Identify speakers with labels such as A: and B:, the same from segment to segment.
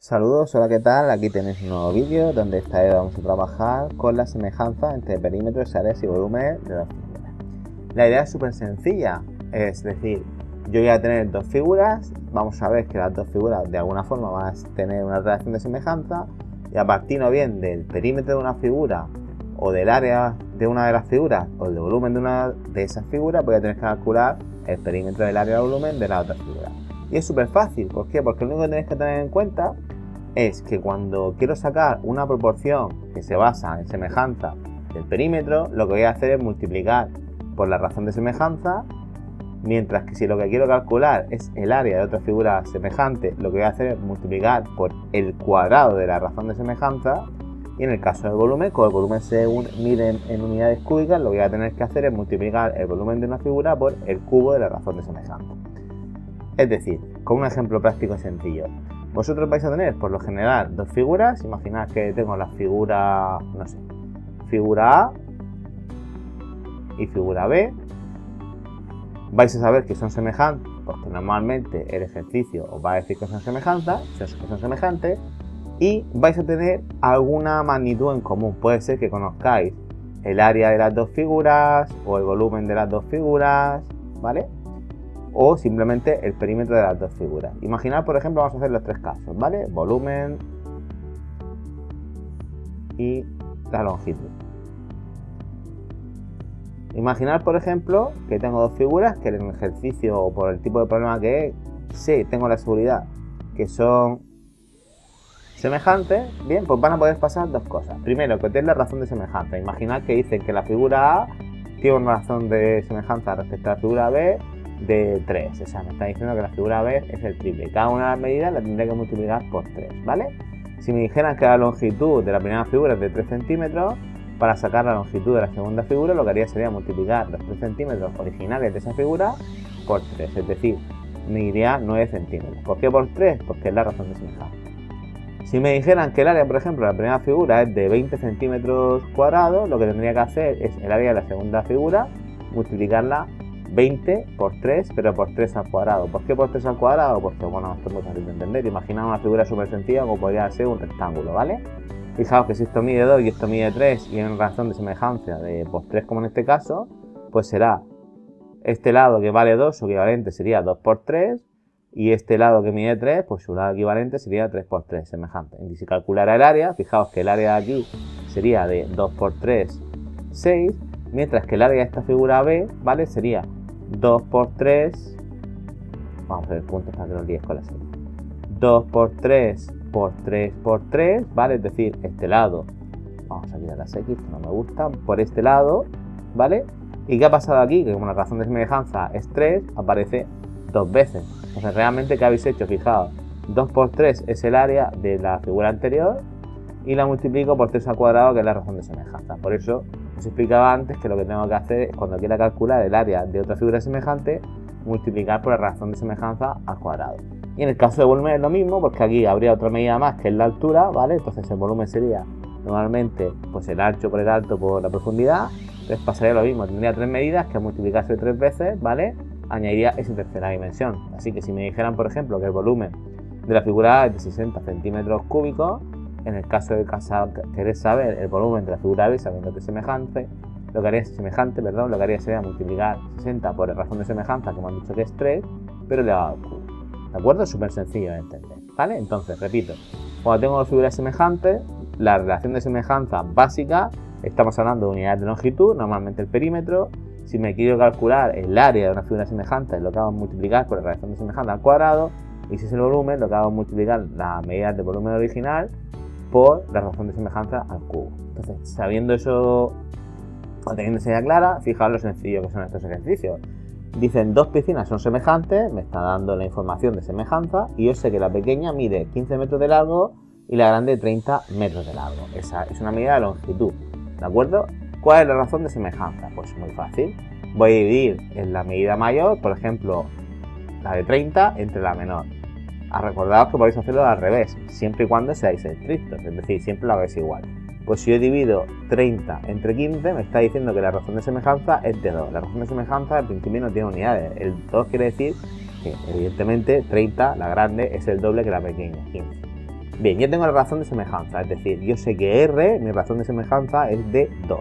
A: Saludos, hola, ¿qué tal? Aquí tenéis un nuevo vídeo donde esta vez vamos a trabajar con la semejanza entre perímetros, áreas y volúmenes de dos figuras. La idea es súper sencilla, es decir, yo voy a tener dos figuras, vamos a ver que las dos figuras de alguna forma van a tener una relación de semejanza y a partir o bien del perímetro de una figura o del área de una de las figuras o del volumen de una de esas figuras voy a tener que calcular el perímetro del área o volumen de la otra figura. Y es súper fácil, ¿por qué? Porque lo único que tenéis que tener en cuenta es que cuando quiero sacar una proporción que se basa en semejanza del perímetro, lo que voy a hacer es multiplicar por la razón de semejanza, mientras que si lo que quiero calcular es el área de otra figura semejante, lo que voy a hacer es multiplicar por el cuadrado de la razón de semejanza. Y en el caso del volumen, como el volumen se mide en unidades cúbicas, lo que voy a tener que hacer es multiplicar el volumen de una figura por el cubo de la razón de semejanza. Es decir, con un ejemplo práctico y sencillo, vosotros vais a tener por lo general dos figuras. Imaginad que tengo la figura, no sé, figura A y figura B. Vais a saber que son semejantes porque normalmente el ejercicio os va a decir que son semejantes, y vais a tener alguna magnitud en común. Puede ser que conozcáis el área de las dos figuras o el volumen de las dos figuras, ¿vale? O simplemente el perímetro de las dos figuras. Imaginad, por ejemplo, vamos a hacer los tres casos, ¿vale? Volumen y la longitud. Imaginad, por ejemplo, que tengo dos figuras que en el ejercicio o por el tipo de problema que es, sí, tengo la seguridad que son semejantes. Bien, pues van a poder pasar dos cosas. Primero, que tenéis la razón de semejanza. Imaginad que dicen que la figura A tiene una razón de semejanza respecto a la figura B de 3, o sea, me está diciendo que la figura B es el triple. Cada una de las medidas la tendré que multiplicar por 3, ¿vale? Si me dijeran que la longitud de la primera figura es de 3 centímetros, para sacar la longitud de la segunda figura lo que haría sería multiplicar los 3 centímetros originales de esa figura por 3, es decir, me iría 9 centímetros. ¿Por qué por 3? Porque es la razón de semejanza. Si me dijeran que el área, por ejemplo, de la primera figura es de 20 centímetros cuadrados, lo que tendría que hacer es el área de la segunda figura multiplicarla 20 por 3, pero por 3 al cuadrado. ¿Por qué por 3 al cuadrado? Porque, bueno, esto es muy fácil de entender. Imaginad una figura súper sencilla como podría ser un rectángulo, ¿vale? Fijaos que si esto mide 2 y esto mide 3 y en razón de semejanza de por 3 como en este caso, pues será este lado que vale 2, su equivalente sería 2 por 3, y este lado que mide 3, pues su lado equivalente sería 3 por 3, semejante. Y si calculara el área, fijaos que el área de aquí sería de 2 por 3, 6, mientras que el área de esta figura B, ¿vale? Sería 2 por 3, vamos a ver puntos para que no líes con la serie, 2 por 3 por 3 por 3, ¿vale? Es decir, este lado, vamos a quitar las X que no me gustan, por este lado, ¿vale? ¿Y qué ha pasado aquí? Que como la razón de semejanza es 3, aparece dos veces. Entonces, realmente, ¿qué habéis hecho? Fijaos, 2 por 3 es el área de la figura anterior y la multiplico por 3 al cuadrado, que es la razón de semejanza. Por eso os explicaba antes que lo que tengo que hacer es, cuando quiera calcular el área de otra figura semejante, multiplicar por la razón de semejanza al cuadrado. Y en el caso de volumen es lo mismo, porque aquí habría otra medida más que es la altura, ¿vale? Entonces el volumen sería normalmente pues el ancho por el alto por la profundidad. Entonces pasaría lo mismo, tendría tres medidas que multiplicarse 3 veces, ¿vale? Añadiría esa tercera dimensión. Así que si me dijeran, por ejemplo, que el volumen de la figura A es de 60 centímetros cúbicos, en el caso de querer saber el volumen de la figura B sabiendo que es semejante, lo que haría sería multiplicar 60 por la razón de semejanza, que me han dicho que es 3, pero elevado al cubo. ¿De acuerdo? Es súper sencillo de entender, ¿vale? Entonces, repito, cuando tengo dos figuras semejantes, la relación de semejanza básica, estamos hablando de unidades de longitud, normalmente el perímetro. Si me quiero calcular el área de una figura semejante, lo que hago es multiplicar por la relación de semejanza al cuadrado, y si es el volumen, lo que hago es multiplicar las medidas del volumen original por la razón de semejanza al cubo. Entonces, sabiendo eso o teniendo esa idea clara, fijaos lo sencillo que son estos ejercicios. Dicen dos piscinas son semejantes, me está dando la información de semejanza, y yo sé que la pequeña mide 15 metros de largo y la grande 30 metros de largo. Esa es una medida de longitud, ¿de acuerdo? ¿Cuál es la razón de semejanza? Pues muy fácil. Voy a dividir en la medida mayor, por ejemplo, la de 30 entre la menor. Recordaos que podéis hacerlo al revés, siempre y cuando seáis estrictos, es decir, siempre lo hagáis igual. Pues si yo divido 30 entre 15, me está diciendo que la razón de semejanza es de 2. La razón de semejanza al principio no tiene unidades. El 2 quiere decir que, evidentemente, 30, la grande, es el doble que la pequeña, 15. Bien, yo tengo la razón de semejanza, es decir, yo sé que R, mi razón de semejanza es de 2.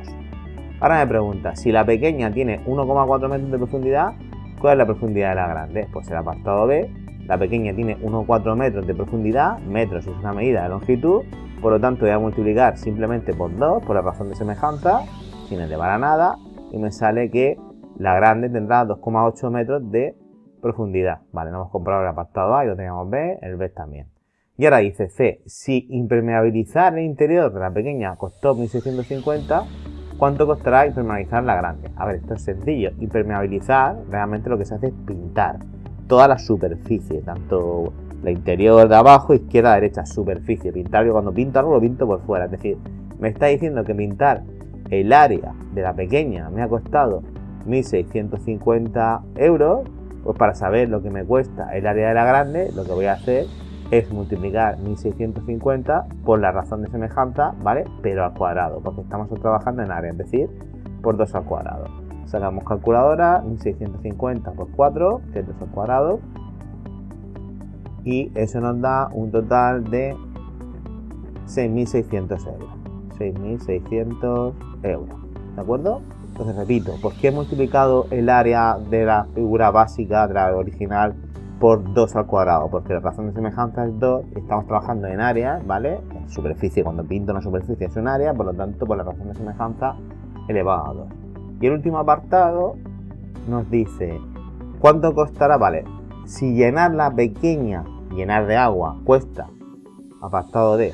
A: Ahora me pregunta, si la pequeña tiene 1,4 metros de profundidad, ¿cuál es la profundidad de la grande? Pues el apartado B, la pequeña tiene 1,4 metros de profundidad, metros es una medida de longitud, por lo tanto voy a multiplicar simplemente por 2, por la razón de semejanza, sin elevar a nada, y me sale que la grande tendrá 2,8 metros de profundidad. Vale, no hemos comprobado el apartado A y lo teníamos B, el B también. Y ahora dice C, si impermeabilizar el interior de la pequeña costó 1.650, ¿cuánto costará impermeabilizar la grande? A ver, esto es sencillo. Impermeabilizar, realmente lo que se hace es pintar toda la superficie, tanto la interior de abajo, izquierda, derecha, superficie. Pintar, yo cuando pinto algo lo pinto por fuera. Es decir, me está diciendo que pintar el área de la pequeña me ha costado 1.650 euros. Pues para saber lo que me cuesta el área de la grande, lo que voy a hacer es multiplicar 1.650 por la razón de semejanza, ¿vale? Pero al cuadrado, porque estamos trabajando en área, es decir, por 2 al cuadrado. Sacamos calculadora, 1.650 por 4, que es 2 al cuadrado. Y eso nos da un total de 6.600 euros. 6.600 euros, ¿de acuerdo? Entonces repito, ¿por qué he multiplicado el área de la figura básica, de la original, por 2 al cuadrado? Porque la razón de semejanza es 2, estamos trabajando en área, ¿vale? En superficie, cuando pinto una superficie es un área, por lo tanto, por la razón de semejanza elevado a 2. Y el último apartado nos dice, ¿cuánto costará? Vale, si llenar la pequeña, llenar de agua, cuesta, apartado D,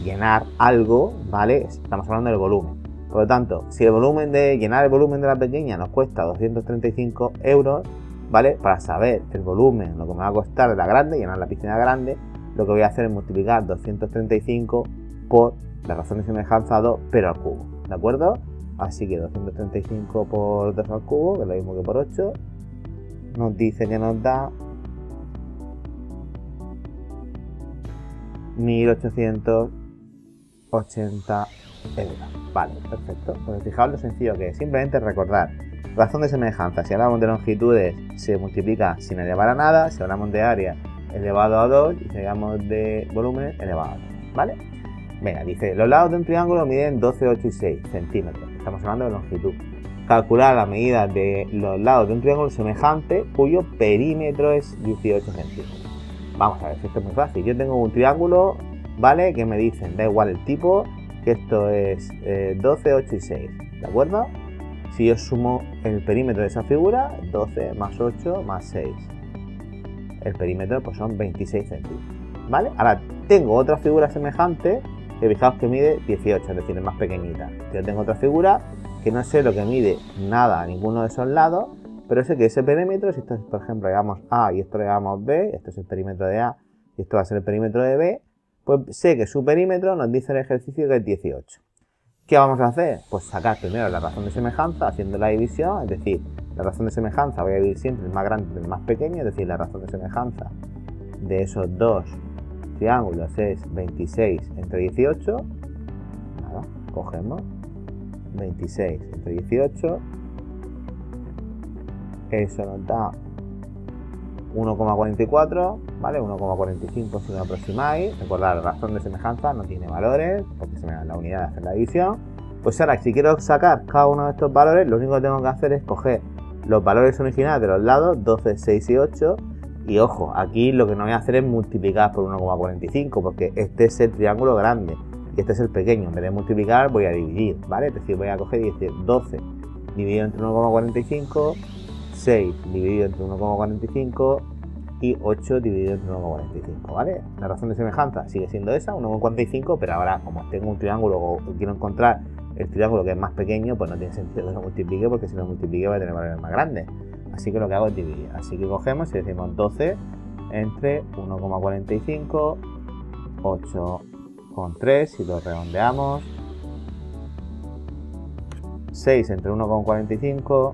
A: llenar algo, ¿vale? Estamos hablando del volumen. Por lo tanto, si llenar el volumen de la pequeña nos cuesta 235 euros, ¿vale? Para saber el volumen, lo que me va a costar de la grande, llenar la piscina grande, lo que voy a hacer es multiplicar 235 por la razón de semejanza 2, pero al cubo, ¿de acuerdo? Así que 235 por 2 al cubo, que es lo mismo que por 8, nos dice que nos da 1.880 euros. Vale, perfecto. Pues fijaos lo sencillo que es. Simplemente recordar. Razón de semejanza. Si hablamos de longitudes, se multiplica sin elevar a nada. Si hablamos de área, elevado a 2. Y si hablamos de volumen, elevado a 2. ¿Vale? Venga, dice, los lados de un triángulo miden 12, 8 y 6 centímetros. Estamos hablando de longitud. Calcular la medida de los lados de un triángulo semejante cuyo perímetro es 18 centímetros. Vamos a ver, esto es muy fácil. Yo tengo un triángulo, ¿vale? Que me dicen, da igual el tipo, que esto es 12, 8 y 6, ¿de acuerdo? Si yo sumo el perímetro de esa figura, 12 más 8 más 6. El perímetro pues son 26 centímetros, ¿vale? Ahora tengo otra figura semejante, que fijaos que mide 18, es decir, es más pequeñita. Yo tengo otra figura que no sé lo que mide nada a ninguno de esos lados, pero sé que ese perímetro, si esto es, por ejemplo, le damos A y esto le damos B, esto es el perímetro de A y esto va a ser el perímetro de B, pues sé que su perímetro nos dice el ejercicio que es 18. ¿Qué vamos a hacer? Pues sacar primero la razón de semejanza haciendo la división, es decir, la razón de semejanza voy a dividir siempre el más grande del más pequeño, es decir, la razón de semejanza de esos dos triángulos es 26 entre 18. Nada, cogemos 26 entre 18. Eso nos da 1,44, ¿vale? 1,45 si lo aproximáis. Recordad, la razón de semejanza no tiene valores, porque se me da la unidad de hacer la división. Pues ahora, si quiero sacar cada uno de estos valores, lo único que tengo que hacer es coger los valores originales de los lados, 12, 6 y 8. Y ojo, aquí lo que no voy a hacer es multiplicar por 1,45, porque este es el triángulo grande y este es el pequeño. En vez de multiplicar, voy a dividir, ¿vale? Es decir, voy a coger y decir 12 dividido entre 1,45, 6 dividido entre 1,45 y 8 dividido entre 1,45, ¿vale? La razón de semejanza sigue siendo esa, 1,45, pero ahora como tengo un triángulo o quiero encontrar el triángulo que es más pequeño, pues no tiene sentido que lo multiplique, porque si lo multiplique va a tener valores más grandes. Así que lo que hago es dividir. Así que cogemos y decimos 12 entre 1,45, 8,3 y lo redondeamos. 6 entre 1,45,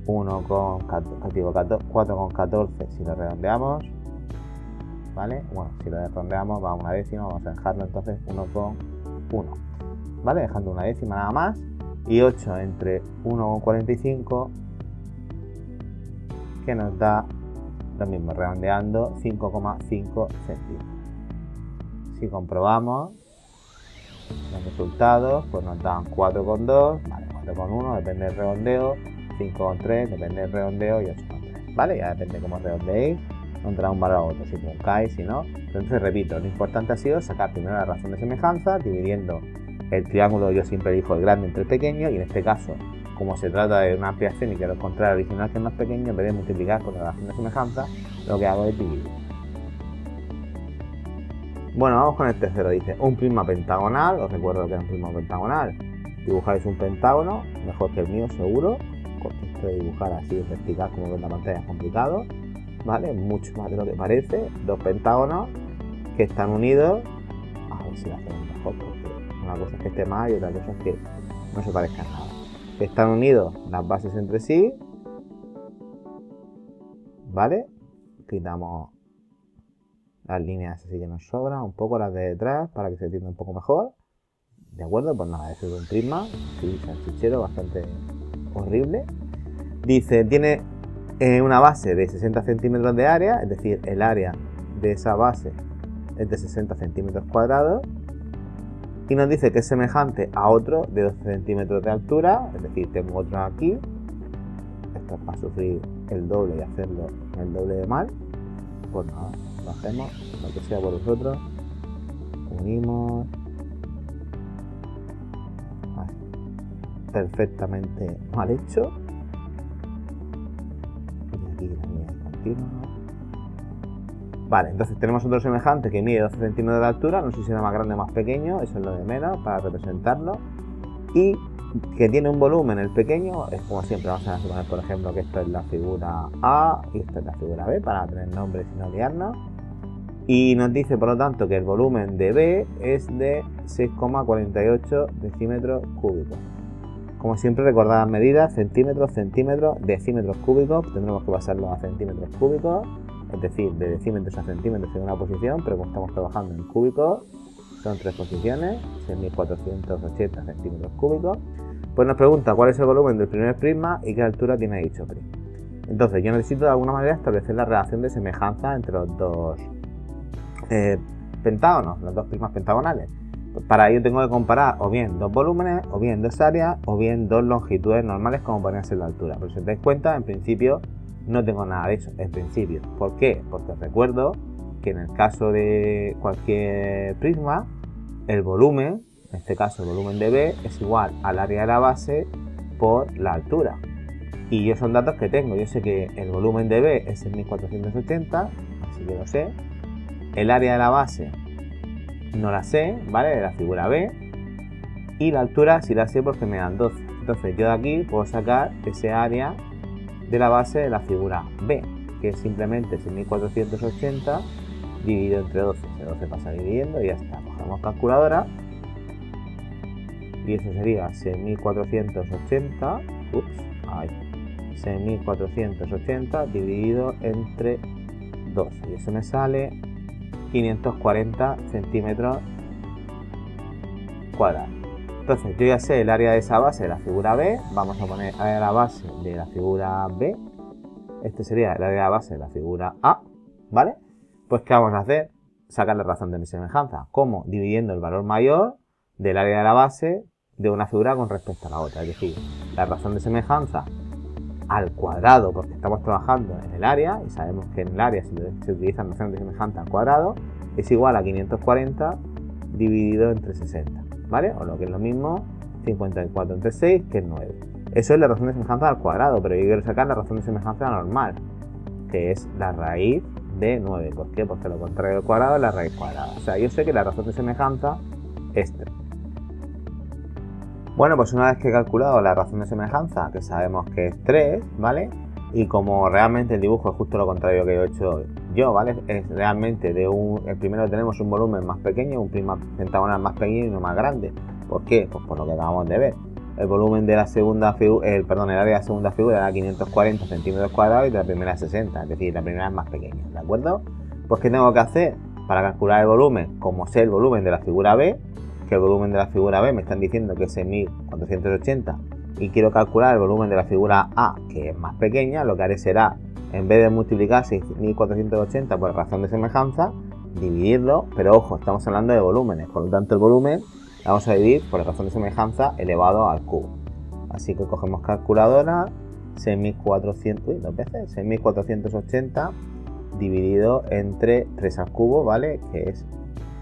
A: 4,14 si lo redondeamos, ¿vale? Bueno, si lo redondeamos va a una décima, vamos a dejarlo entonces 1,1, ¿vale? Dejando una décima nada más. Y 8 entre 1,45, que nos da lo mismo, redondeando 5,5 centímetros. Si comprobamos los resultados, pues nos dan 4,2, vale, 4,1, depende del redondeo, 5,3, depende del redondeo y 8,3, ¿vale? Ya depende cómo redondeéis, nos dará un valor a otro, si buscáis, si no. Entonces, repito, lo importante ha sido sacar primero la razón de semejanza, dividiendo el triángulo, yo siempre elijo el grande entre el pequeño, y en este caso, como se trata de una ampliación y quiero encontrar el original que es más pequeño, en vez de multiplicar por la razón de semejanza, lo que hago es dividir. Bueno, vamos con el tercero. Dice un prisma pentagonal. Os recuerdo que es un prisma pentagonal. Dibujáis un pentágono, mejor que el mío seguro, porque esto de dibujar así vertical como ven la pantalla es complicado, ¿vale? Mucho más de lo que parece. Dos pentágonos que están unidos. A ver si lo hacemos mejor, porque una cosa es que esté mal y otra cosa es que no se parezcan nada. Que están unidos las bases entre sí, ¿vale? Quitamos las líneas así que nos sobran, un poco las de detrás para que se entienda un poco mejor. ¿De acuerdo? Pues nada, eso es un prisma, sí, salchichero, bastante horrible. Dice, tiene una base de 60 centímetros de área, es decir, el área de esa base es de 60 centímetros cuadrados. Y nos dice que es semejante a otro de 12 centímetros de altura, es decir, tengo otro aquí. Esto es para sufrir el doble y hacerlo el doble de mal. Pues nada, lo hacemos, lo que sea por vosotros. Unimos. Vale. Perfectamente mal hecho. Y aquí la línea es continua. Vale, entonces tenemos otro semejante que mide 12 centímetros de altura, no sé si será más grande o más pequeño, eso es lo de menos para representarlo, y que tiene un volumen, el pequeño, es como siempre, vamos a suponer por ejemplo que esto es la figura A y esto es la figura B, para tener nombres y no liarnos, y nos dice por lo tanto que el volumen de B es de 6,48 decímetros cúbicos. Como siempre, recordad las medidas, centímetros, decímetros cúbicos, tendremos que pasarlo a centímetros cúbicos, es decir, de decímetros a centímetros en una posición, pero como estamos trabajando en cúbicos, son 3 posiciones, 6.480 centímetros cúbicos. Pues nos pregunta cuál es el volumen del primer prisma y qué altura tiene dicho prisma. Entonces yo necesito de alguna manera establecer la relación de semejanza entre los dos pentágonos, los dos prismas pentagonales. Pues para ello tengo que comparar o bien dos volúmenes, o bien dos áreas, o bien dos longitudes normales como podrían ser la altura. Pero si os dais cuenta, en principio no tengo nada de eso, en principio. ¿Por qué? Porque os recuerdo que en el caso de cualquier prisma, el volumen, en este caso el volumen de B, es igual al área de la base por la altura. Y yo son datos que tengo. Yo sé que el volumen de B es 1480, así que lo sé. El área de la base no la sé, ¿vale? De la figura B. Y la altura sí la sé porque me dan 12. Entonces yo de aquí puedo sacar ese área de la base de la figura B, que es simplemente 6.480 dividido entre 12. Ese 12 pasa dividiendo y ya está. Cogemos calculadora y eso sería 6.480, 6.480 dividido entre 12. Y eso me sale 540 centímetros cuadrados. Entonces yo ya sé el área de esa base de la figura B, vamos a poner área de la base de la figura B, este sería el área de la base de la figura A, ¿vale? Pues ¿qué vamos a hacer? Sacar la razón de mi semejanza. ¿Cómo? Dividiendo el valor mayor del área de la base de una figura con respecto a la otra, es decir, la razón de semejanza al cuadrado, porque estamos trabajando en el área y sabemos que en el área se utiliza la razón de semejanza al cuadrado, es igual a 540 dividido entre 60. ¿Vale? O lo que es lo mismo, 54 entre 6, que es 9. Eso es la razón de semejanza al cuadrado, pero yo quiero sacar la razón de semejanza normal, que es la raíz de 9. ¿Por qué? Porque lo contrario del cuadrado es la raíz cuadrada. O sea, yo sé que la razón de semejanza es 3. Bueno, pues una vez que he calculado la razón de semejanza, que sabemos que es 3, ¿vale? Y como realmente el dibujo es justo lo contrario que he hecho yo, ¿vale? Es realmente el primero tenemos un volumen más pequeño, un prisma pentagonal más pequeño y uno más grande. ¿Por qué? Pues por lo que acabamos de ver. El volumen de la segunda figura, el área de la segunda figura era 540 centímetros cuadrados y de la primera 60, es decir, la primera es más pequeña, ¿de acuerdo? Pues ¿qué tengo que hacer? Para calcular el volumen, como sé el volumen de la figura B, que el volumen de la figura B me están diciendo que es 6.480, y quiero calcular el volumen de la figura A, que es más pequeña, lo que haré será en vez de multiplicar 6480 por la razón de semejanza, dividirlo, pero ojo, estamos hablando de volúmenes, por lo tanto el volumen lo vamos a dividir por la razón de semejanza elevado al cubo. Así que cogemos calculadora, 6480 dividido entre 3 al cubo, ¿vale? Que es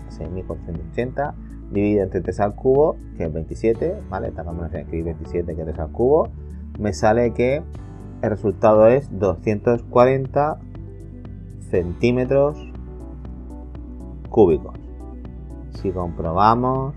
A: 6480 dividido entre 3 al cubo, que es 27, ¿vale? Tardamos en escribir 27 que 3 al cubo. Me sale que el resultado es 240 centímetros cúbicos. Si comprobamos,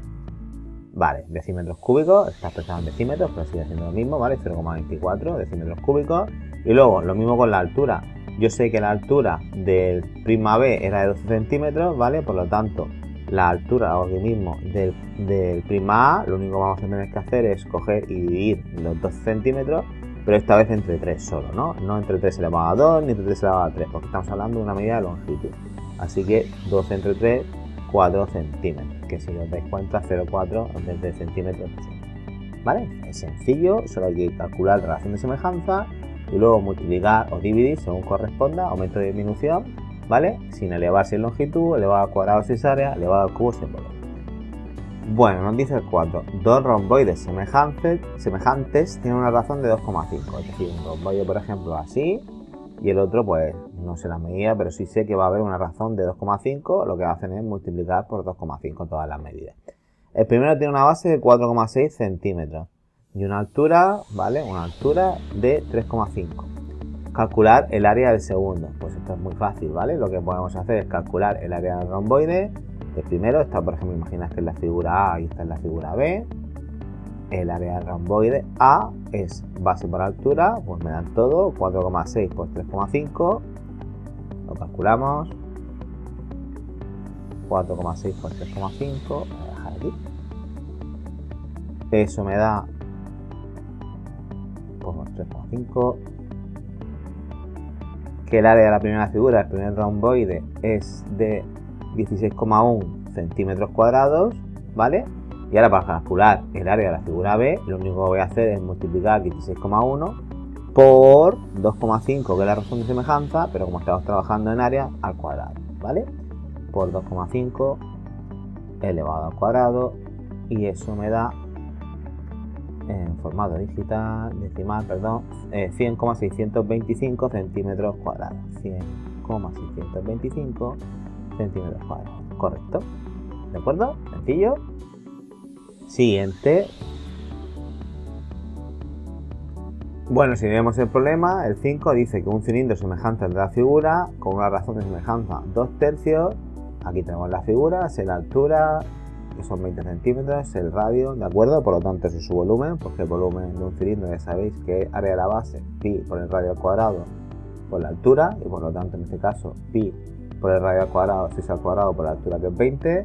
A: vale, decímetros cúbicos, está expresado en decímetros, pero sigue siendo lo mismo, ¿vale? 0,24 decímetros cúbicos. Y luego, lo mismo con la altura. Yo sé que la altura del prisma B era de 12 centímetros, ¿vale? Por lo tanto, la altura ahora mismo del prisma A, lo único que vamos a tener que hacer es coger y dividir los 12 centímetros, pero esta vez entre 3 solo, ¿no? No entre 3 elevado a 2 ni entre 3 elevado a 3, porque estamos hablando de una medida de longitud. Así que 12 entre 3, 4 centímetros, que si os dais cuenta, 0,4 de centímetros. ¿Vale? Es sencillo, solo hay que calcular la relación de semejanza y luego multiplicar o dividir según corresponda, aumento de disminución, ¿vale? Sin elevar sin longitud, elevado al cuadrado sin área, elevado al cubo sin volumen. Bueno, nos dice el 4. Dos romboides semejantes tienen una razón de 2,5. Es decir, un romboide, por ejemplo, así, y el otro, pues, no sé la medida, pero sí sé que va a haber una razón de 2,5. Lo que hacen es multiplicar por 2,5 todas las medidas. El primero tiene una base de 4,6 centímetros y una altura, ¿vale? Una altura de 3,5. Calcular el área del segundo. Pues esto es muy fácil, ¿vale? Lo que podemos hacer es calcular el área del romboide. El primero está, por ejemplo, imaginas que es la figura A y esta es la figura B. El área del romboide A es base por altura, pues me dan todo, 4,6 por 3,5. Lo calculamos. 4,6 por 3,5. Voy a dejar aquí. Eso me da por 3,5. Que el área de la primera figura, el primer romboide, es de 16,1 centímetros cuadrados, ¿vale? Y ahora para calcular el área de la figura B, lo único que voy a hacer es multiplicar 16,1 por 2,5, que es la razón de semejanza, pero como estamos trabajando en área, al cuadrado, ¿vale? Por 2,5 elevado al cuadrado, y eso me da, en formato decimal, 100,625 centímetros cuadrados. 100,625 centímetros cuadrados, correcto. ¿De acuerdo? Sencillo. Siguiente. Bueno, si vemos el problema, el 5 dice que un cilindro semejante al de la figura, con una razón de semejanza 2/3, aquí tenemos la figura, es la altura, que son 20 centímetros, el radio, ¿de acuerdo? Por lo tanto, ese es su volumen, porque el volumen de un cilindro ya sabéis que es área de la base, pi por el radio al cuadrado por la altura, y por lo tanto, en este caso, pi por el radio al cuadrado, 6 al cuadrado por la altura, que es 20.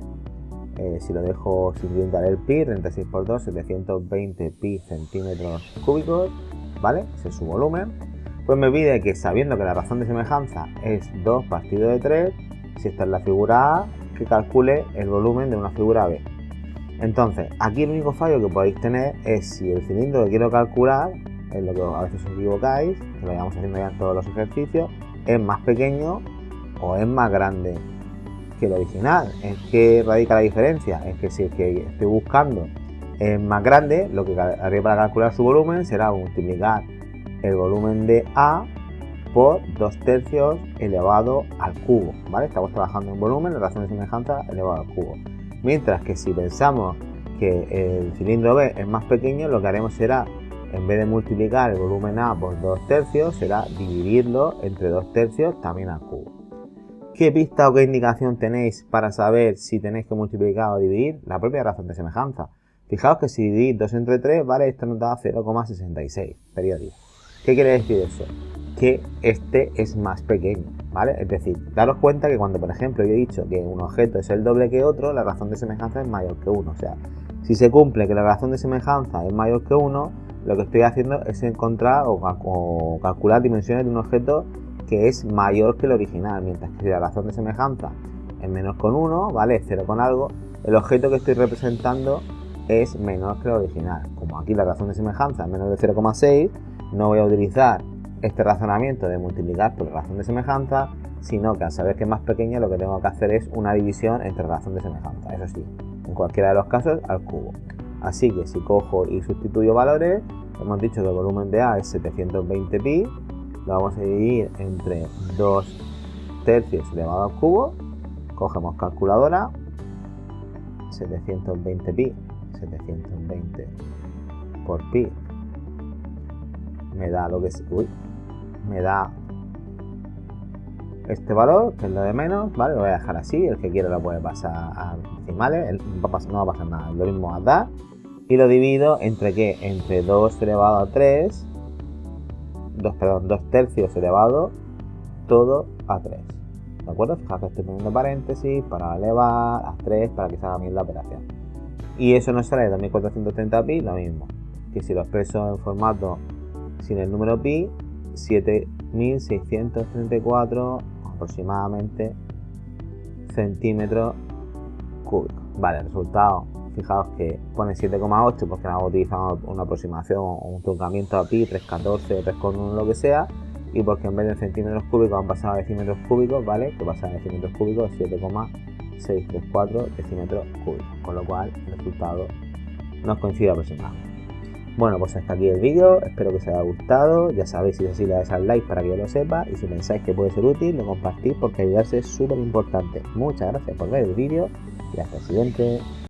A: Si lo dejo sin inventar el pi, 36 por 2, 720 pi centímetros cúbicos, ¿vale? Ese es su volumen. Pues me pide que, sabiendo que la razón de semejanza es 2 partido de 3, si esta es la figura A, que calcule el volumen de una figura B. Entonces, aquí el único fallo que podéis tener es si el cilindro que quiero calcular, es lo que a veces os equivocáis, que lo llevamos haciendo ya en todos los ejercicios, es más pequeño o es más grande que el original. ¿En qué radica la diferencia? Es que si el que estoy buscando es más grande, lo que haré para calcular su volumen será multiplicar el volumen de A por 2/3 elevado al cubo, ¿vale? Estamos trabajando en volumen, la razón de semejanza elevado al cubo. Mientras que si pensamos que el cilindro B es más pequeño, lo que haremos será, en vez de multiplicar el volumen A por 2/3, será dividirlo entre 2/3 también al cubo. ¿Qué pista o qué indicación tenéis para saber si tenéis que multiplicar o dividir? La propia razón de semejanza. Fijaos que si dividís 2 entre 3, ¿vale? Esto nos da 0,66 periódico. ¿Qué quiere decir eso? Que este es más pequeño, ¿vale? Es decir, daros cuenta que cuando, por ejemplo, yo he dicho que un objeto es el doble que otro, la razón de semejanza es mayor que 1. O sea, si se cumple que la razón de semejanza es mayor que 1, lo que estoy haciendo es encontrar o calcular dimensiones de un objeto que es mayor que el original, mientras que si la razón de semejanza es menos con 1, ¿vale? Es 0 con algo, el objeto que estoy representando es menor que el original. Como aquí la razón de semejanza es menos de 0,6, no voy a utilizar este razonamiento de multiplicar por relación de semejanza, sino que al saber que es más pequeña lo que tengo que hacer es una división entre relación de semejanza, eso sí, en cualquiera de los casos al cubo. Así que si cojo y sustituyo valores, hemos dicho que el volumen de A es 720 pi, lo vamos a dividir entre 2 tercios elevado al cubo, cogemos calculadora, 720 pi, 720 por pi, me da lo que es, me da este valor, que es lo de menos, ¿vale? Lo voy a dejar así, el que quiera lo puede pasar a decimales, no va a pasar nada, lo mismo a dar, y lo divido entre ¿qué? Entre 2 elevado a 3, 2 tercios elevado todo a 3, ¿de acuerdo? Fijaos que estoy poniendo paréntesis para elevar a 3 para que se haga bien la operación. Y eso nos sale de 2430 pi, lo mismo, que si lo expreso en formato sin el número pi, 7634 aproximadamente centímetros cúbicos. Vale, el resultado, fijaos que pone 7,8 porque hemos utilizado una aproximación o un truncamiento a pi, 3,14 o 3,1 lo que sea, y porque en vez de centímetros cúbicos han pasado a decímetros cúbicos, ¿vale? Que pasa a decímetros cúbicos 7,634 decímetros cúbicos, con lo cual el resultado nos coincide aproximadamente. Bueno, pues hasta aquí el vídeo, espero que os haya gustado, ya sabéis, si es así le dais al like para que yo lo sepa, y si pensáis que puede ser útil, lo compartís porque ayudarse es súper importante. Muchas gracias por ver el vídeo y hasta el siguiente.